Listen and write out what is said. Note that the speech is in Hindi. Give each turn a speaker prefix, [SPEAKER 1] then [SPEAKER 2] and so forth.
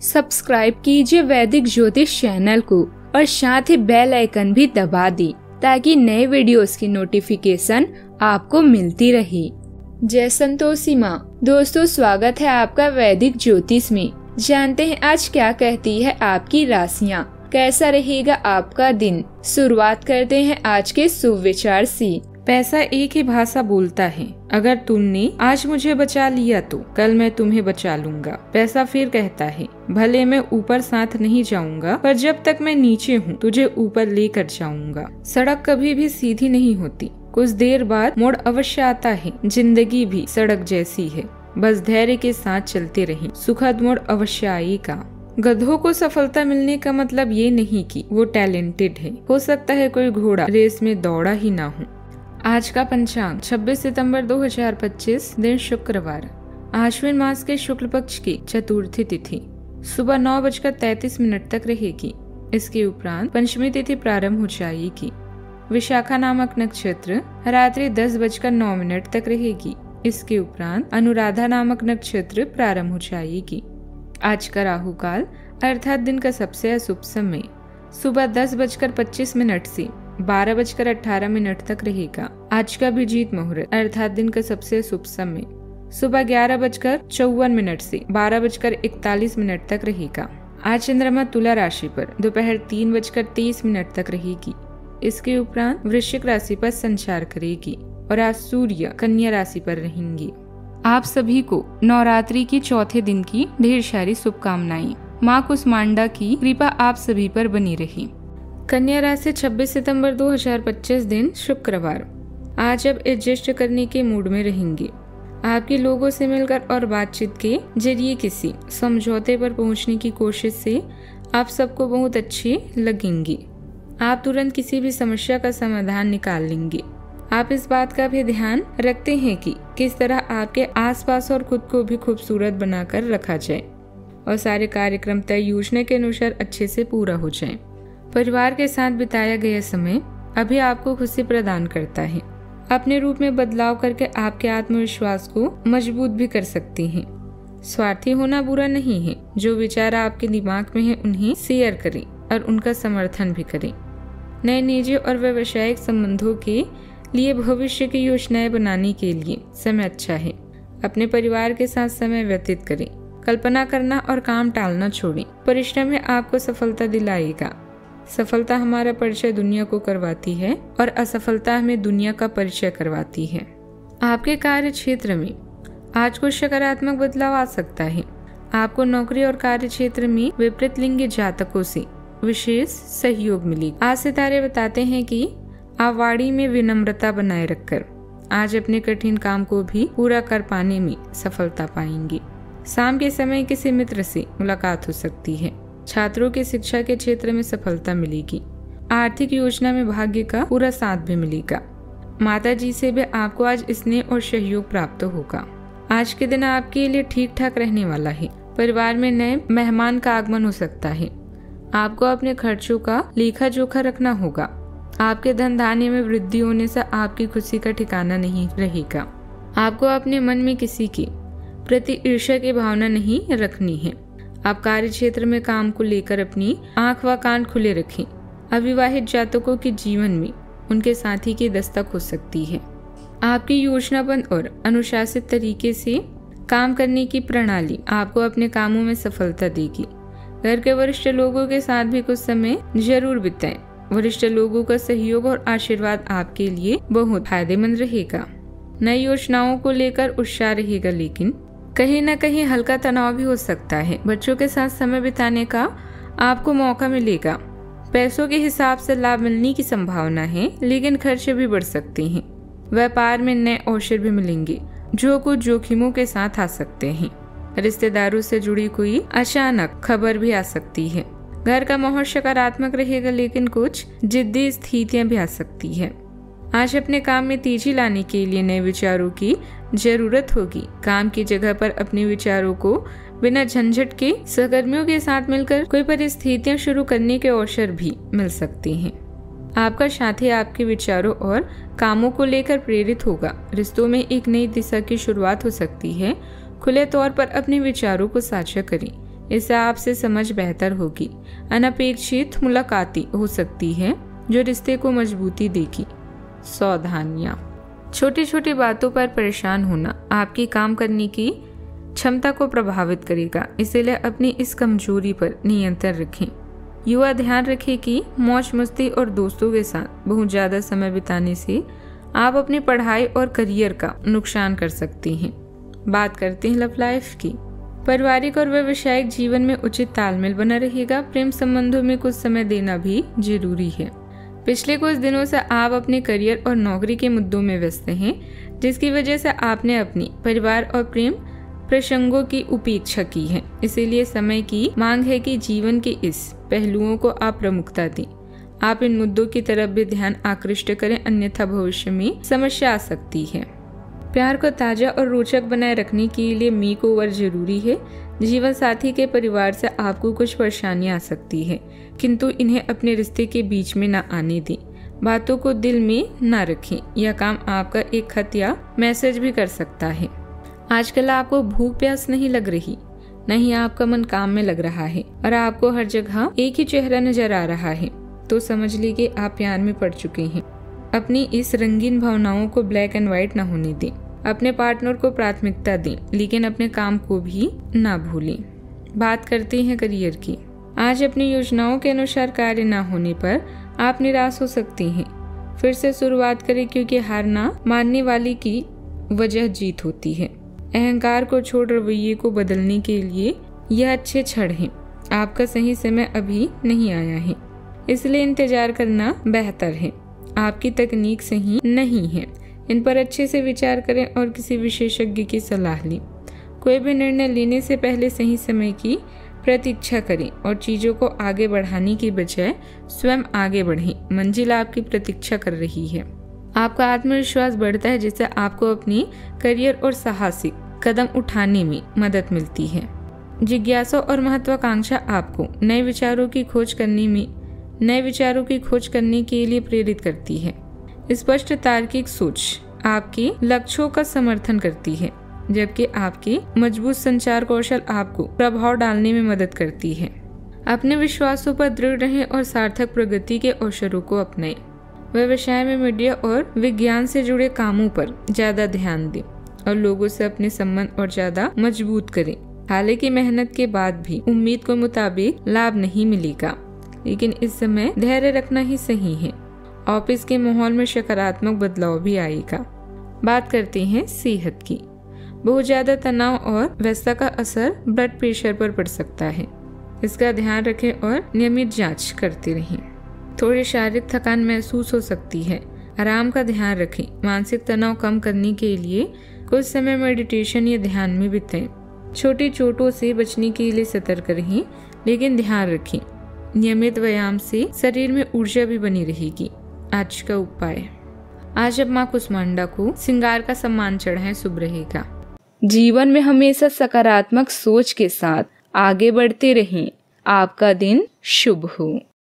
[SPEAKER 1] सब्सक्राइब कीजिए वैदिक ज्योतिष चैनल को और साथ ही बेल आइकन भी दबा दी ताकि नए वीडियोस की नोटिफिकेशन आपको मिलती रहे। जय संतोषी माँ। दोस्तों, स्वागत है आपका वैदिक ज्योतिष में। जानते हैं आज क्या कहती है आपकी राशियाँ, कैसा रहेगा आपका दिन। शुरुआत करते हैं आज के शुभ विचार से। पैसा एक ही भाषा बोलता है, अगर तुमने आज मुझे बचा लिया तो कल मैं तुम्हें बचा लूंगा। पैसा फिर कहता है, भले मैं ऊपर साथ नहीं जाऊंगा पर जब तक मैं नीचे हूँ तुझे ऊपर लेकर जाऊंगा। सड़क कभी भी सीधी नहीं होती, कुछ देर बाद मोड़ अवश्य आता है। जिंदगी भी सड़क जैसी है, बस धैर्य के साथ चलते रहें, सुखद मोड़ अवश्य आएगा। गधों को सफलता मिलने का मतलब ये नहीं कि वो टैलेंटेड है, हो सकता है कोई घोड़ा रेस में दौड़ा ही ना हो। आज का पंचांग 26 सितंबर 2025, दिन शुक्रवार, आश्विन मास के शुक्ल पक्ष की चतुर्थी तिथि सुबह 9:33 तक रहेगी। इसके उपरांत पंचमी तिथि प्रारंभ हो जाएगी। विशाखा नामक नक्षत्र रात्रि 10:09 तक रहेगी। इसके उपरांत अनुराधा नामक नक्षत्र प्रारंभ हो जाएगी। आज का राहु काल अर्थात दिन का सबसे अशुभ समय सुबह 10:25 से 12:18 तक रहेगा। आज का अभिजीत मुहूर्त अर्थात दिन का सबसे शुभ समय सुबह 11:54 से 12:41 तक रहेगा। आज चंद्रमा तुला राशि पर दोपहर 3:23 तक रहेगी। इसके उपरांत वृश्चिक राशि पर संचार करेगी और आज सूर्य कन्या राशि पर रहेंगे। आप सभी को नवरात्रि की चौथे दिन की ढेर सारी शुभकामनाएं। माँ कुष्मांडा की कृपा आप सभी पर बनी रही। कन्या राशि 26 सितंबर 2025, दिन शुक्रवार, आज अब एडजस्ट करने के मूड में रहेंगे। आपके लोगों से मिलकर और बातचीत के जरिए किसी समझौते पर पहुंचने की कोशिश से आप सबको बहुत अच्छे लगेंगे। आप तुरंत किसी भी समस्या का समाधान निकाल लेंगे। आप इस बात का भी ध्यान रखते हैं कि किस तरह आपके आसपास और खुद को भी खूबसूरत बनाकर रखा जाए और सारे कार्यक्रम तय योजना के अनुसार अच्छे से पूरा हो जाए। परिवार के साथ बिताया गया समय अभी आपको खुशी प्रदान करता है। अपने रूप में बदलाव करके आपके आत्मविश्वास को मजबूत भी कर सकती हैं। स्वार्थी होना बुरा नहीं है। जो विचार आपके दिमाग में है उन्हें शेयर करें और उनका समर्थन भी करें। नए निजी और व्यावसायिक संबंधों के लिए भविष्य की योजनाएं बनाने के लिए समय अच्छा है। अपने परिवार के साथ समय व्यतीत करें। कल्पना करना और काम टालना छोड़ें। परिश्रम में आपको सफलता दिलाएगा। सफलता हमारा परिचय दुनिया को करवाती है और असफलता हमें दुनिया का परिचय करवाती है। आपके कार्य क्षेत्र में आज कुछ सकारात्मक बदलाव आ सकता है। आपको नौकरी और कार्य क्षेत्र में विपरीत लिंगी जातकों से विशेष सहयोग मिलेगा। आज सितारे बताते हैं कि आप वाणी में विनम्रता बनाए रखकर आज अपने कठिन काम को भी पूरा कर पाने में सफलता पाएंगे। शाम के समय किसी मित्र से मुलाकात हो सकती है। छात्रों की शिक्षा के क्षेत्र में सफलता मिलेगी। आर्थिक योजना में भाग्य का पूरा साथ भी मिलेगा। माता जी से भी आपको आज स्नेह और सहयोग प्राप्त होगा। आज के दिन आपके लिए ठीक ठाक रहने वाला है। परिवार में नए मेहमान का आगमन हो सकता है। आपको अपने खर्चों का लेखा जोखा रखना होगा। आपके धन धान्य में वृद्धि होने से आपकी खुशी का ठिकाना नहीं रहेगा। आपको अपने मन में किसी के प्रति ईर्ष्या की भावना नहीं रखनी है। आप कार्य क्षेत्र में काम को लेकर अपनी आंख व कान खुले रखें। अविवाहित जातकों के जीवन में उनके साथी की दस्तक हो सकती है। आपकी योजनाबद्ध और अनुशासित तरीके से काम करने की प्रणाली आपको अपने कामों में सफलता देगी। घर के वरिष्ठ लोगों के साथ भी कुछ समय जरूर बिताएं। वरिष्ठ लोगों का सहयोग और आशीर्वाद आपके लिए बहुत फायदेमंद रहेगा। नई योजनाओं को लेकर उत्साह रहेगा, लेकिन कहीं न कहीं हल्का तनाव भी हो सकता है। बच्चों के साथ समय बिताने का आपको मौका मिलेगा। पैसों के हिसाब से लाभ मिलने की संभावना है, लेकिन खर्चे भी बढ़ सकते हैं। व्यापार में नए अवसर भी मिलेंगे जो कुछ जोखिमों के साथ आ सकते हैं। रिश्तेदारों से जुड़ी कोई अचानक खबर भी आ सकती है। घर का माहौल सकारात्मक रहेगा, लेकिन कुछ जिद्दी स्थितियां भी आ सकती है। आज अपने काम में तेजी लाने के लिए नए विचारों की जरूरत होगी। काम की जगह पर अपने विचारों को बिना झंझट के सहकर्मियों के साथ मिलकर कोई परिस्थितियां शुरू करने के अवसर भी मिल सकते हैं। आपका साथी आपके विचारों और कामों को लेकर प्रेरित होगा। रिश्तों में एक नई दिशा की शुरुआत हो सकती है। खुले तौर पर अपने विचारों को साझा करें। इससे आपसे समझ बेहतर होगी। अनपेक्षित मुलाकातें हो सकती है जो रिश्ते को मजबूती देगी। सावधानियां, छोटी छोटी बातों पर परेशान होना आपकी काम करने की क्षमता को प्रभावित करेगा, इसलिए अपनी इस कमजोरी पर नियंत्रण रखें। युवा, ध्यान रखें कि मौज मस्ती और दोस्तों के साथ बहुत ज्यादा समय बिताने से आप अपनी पढ़ाई और करियर का नुकसान कर सकते हैं। बात करते हैं लव लाइफ की। पारिवारिक और व्यावसायिक जीवन में उचित तालमेल बना रहेगा। प्रेम संबंधों में कुछ समय देना भी जरूरी है। पिछले कुछ दिनों से आप अपने करियर और नौकरी के मुद्दों में व्यस्त हैं, जिसकी वजह से आपने अपनी परिवार और प्रेम प्रसंगों की उपेक्षा की है। इसीलिए समय की मांग है कि जीवन के इस पहलुओं को आप प्रमुखता दें। आप इन मुद्दों की तरफ भी ध्यान आकृष्ट करें, अन्यथा भविष्य में समस्या आ सकती है। प्यार को ताजा और रोचक बनाए रखने के लिए मेक ओवर जरूरी है। जीवन साथी के परिवार से आपको कुछ परेशानियां आ सकती है, किंतु इन्हें अपने रिश्ते के बीच में न आने दें। बातों को दिल में न रखें। यह काम आपका एक खत या मैसेज भी कर सकता है। आजकल आपको भूख प्यास नहीं लग रही, नहीं आपका मन काम में लग रहा है और आपको हर जगह एक ही चेहरा नजर आ रहा है, तो समझ लीजिए आप प्यार में पड़ चुके हैं। अपनी इस रंगीन भावनाओं को ब्लैक एंड व्हाइट न होने दें। अपने पार्टनर को प्राथमिकता दें, लेकिन अपने काम को भी ना भूलें। बात करते हैं करियर की। आज अपनी योजनाओं के अनुसार कार्य न होने पर आप निराश हो सकते हैं। फिर से शुरुआत करें, क्योंकि हार ना मानने वाली की वजह जीत होती है। अहंकार को छोड़ रवैये को बदलने के लिए यह अच्छे क्षण हैं। आपका सही समय अभी नहीं आया है, इसलिए इंतजार करना बेहतर है। आपकी तकनीक सही नहीं है, इन पर अच्छे से विचार करें और किसी विशेषज्ञ की सलाह लें। कोई भी निर्णय लेने से पहले सही समय की प्रतीक्षा करें और चीजों को आगे बढ़ाने की बजाय स्वयं आगे बढ़ें। मंजिल आपकी प्रतीक्षा कर रही है। आपका आत्मविश्वास बढ़ता है, जिससे आपको अपनी करियर और साहसिक कदम उठाने में मदद मिलती है। जिज्ञासा और महत्वाकांक्षा आपको नए विचारों की खोज करने के लिए प्रेरित करती है। स्पष्ट तार्किक सोच आपके लक्ष्यों का समर्थन करती है, जबकि आपके मजबूत संचार कौशल आपको प्रभाव डालने में मदद करती है। अपने विश्वासों पर दृढ़ रहें और सार्थक प्रगति के अवसरों को अपनाएं। व्यवसाय में मीडिया और विज्ञान से जुड़े कामों पर ज्यादा ध्यान दें और लोगों से अपने संबंध और ज्यादा मजबूत करें। हालांकि मेहनत के बाद भी उम्मीद के मुताबिक लाभ नहीं मिलेगा, लेकिन इस समय धैर्य रखना ही सही है। ऑफिस के माहौल में सकारात्मक बदलाव भी आएगा। बात करते हैं सेहत की। बहुत ज्यादा तनाव और व्यस्तता का असर ब्लड प्रेशर पर पड़ सकता है। इसका ध्यान रखें और नियमित जांच करते रहें। थोड़ी शारीरिक थकान महसूस हो सकती है, आराम का ध्यान रखें। मानसिक तनाव कम करने के लिए कुछ समय मेडिटेशन या ध्यान में बिताएं। छोटी चोटों से बचने के लिए सतर्क रहें, लेकिन ध्यान रखें नियमित व्यायाम से शरीर में ऊर्जा भी बनी रहेगी। आज का उपाय, आज अब माँ कुष्मांडा को श्रृंगार का सम्मान चढ़ाएं, शुभ रहेगा। जीवन में हमेशा सकारात्मक सोच के साथ आगे बढ़ते रहें। आपका दिन शुभ हो।